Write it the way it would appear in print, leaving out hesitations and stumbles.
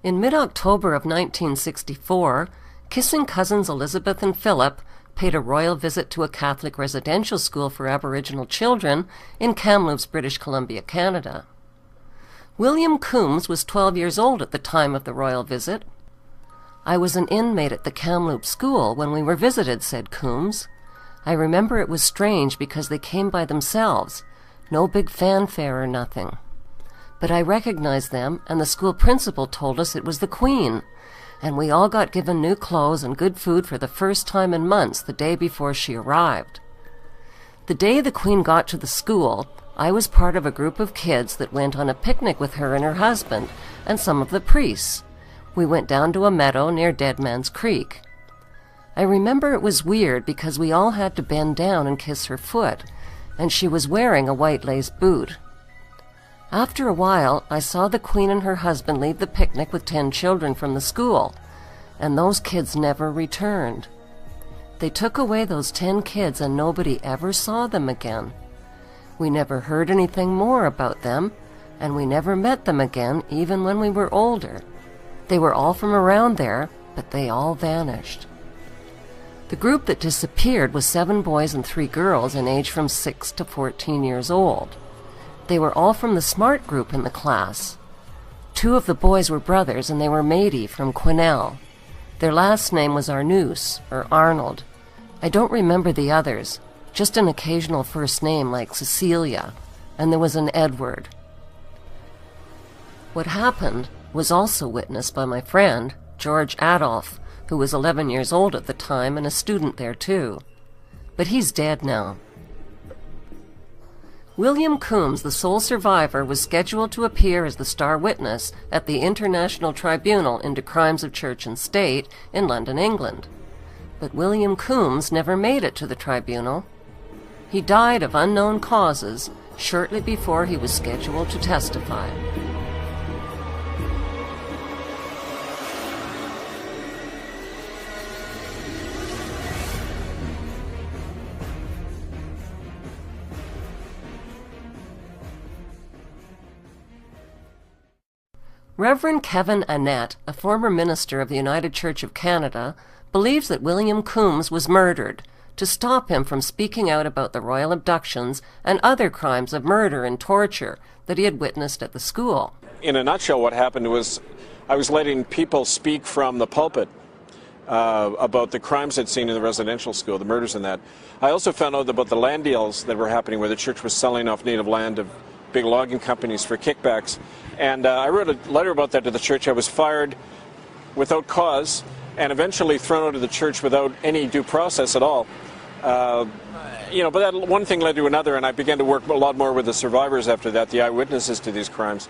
In mid-October of 1964, kissing cousins Elizabeth and Philip paid a royal visit to a Catholic residential school for Aboriginal children in Kamloops, British Columbia, Canada. William Coombs was 12 years old at the time of the royal visit. "I was an inmate at the Kamloops school when we were visited," said Coombs. "I remember it was strange because they came by themselves, no big fanfare or nothing. But I recognized them, and the school principal told us it was the Queen, and we all got given new clothes and good food for the first time in months the day before she arrived. The day the Queen got to the school, I was part of a group of kids that went on a picnic with her and her husband and some of the priests. We went down to a meadow near Dead Man's Creek. I remember it was weird because we all had to bend down and kiss her foot, and she was wearing a white lace boot. After a while, I saw the Queen and her husband leave the picnic with 10 children from the school, and those kids never returned. They took away those 10 kids and nobody ever saw them again. We never heard anything more about them, and we never met them again even when we were older. They were all from around there, but they all vanished." The group that disappeared was 7 boys and 3 girls in age from 6 to 14 years old. They were all from the smart group in the class. 2 of the boys were brothers, and they were Matey from Quesnel. Their last name was Arnoux, or Arnold. I don't remember the others, just an occasional first name like Cecilia, and there was an Edward. What happened was also witnessed by my friend, George Adolph, who was 11 years old at the time and a student there too. But he's dead now. William Coombs, the sole survivor, was scheduled to appear as the star witness at the International Tribunal into Crimes of Church and State in London, England. But William Coombs never made it to the tribunal. He died of unknown causes shortly before he was scheduled to testify. Reverend Kevin Annett, a former minister of the United Church of Canada, believes that William Coombs was murdered to stop him from speaking out about the royal abductions and other crimes of murder and torture that he had witnessed at the school. In a nutshell, what happened was I was letting people speak from the pulpit about the crimes they'd seen in the residential school, the murders and that. I also found out about the land deals that were happening where the church was selling off native land to big logging companies for kickbacks. And I wrote a letter about that to the church. I was fired without cause and eventually thrown out of the church without any due process at all. But that one thing led to another, and I began to work a lot more with the survivors after that, the eyewitnesses to these crimes.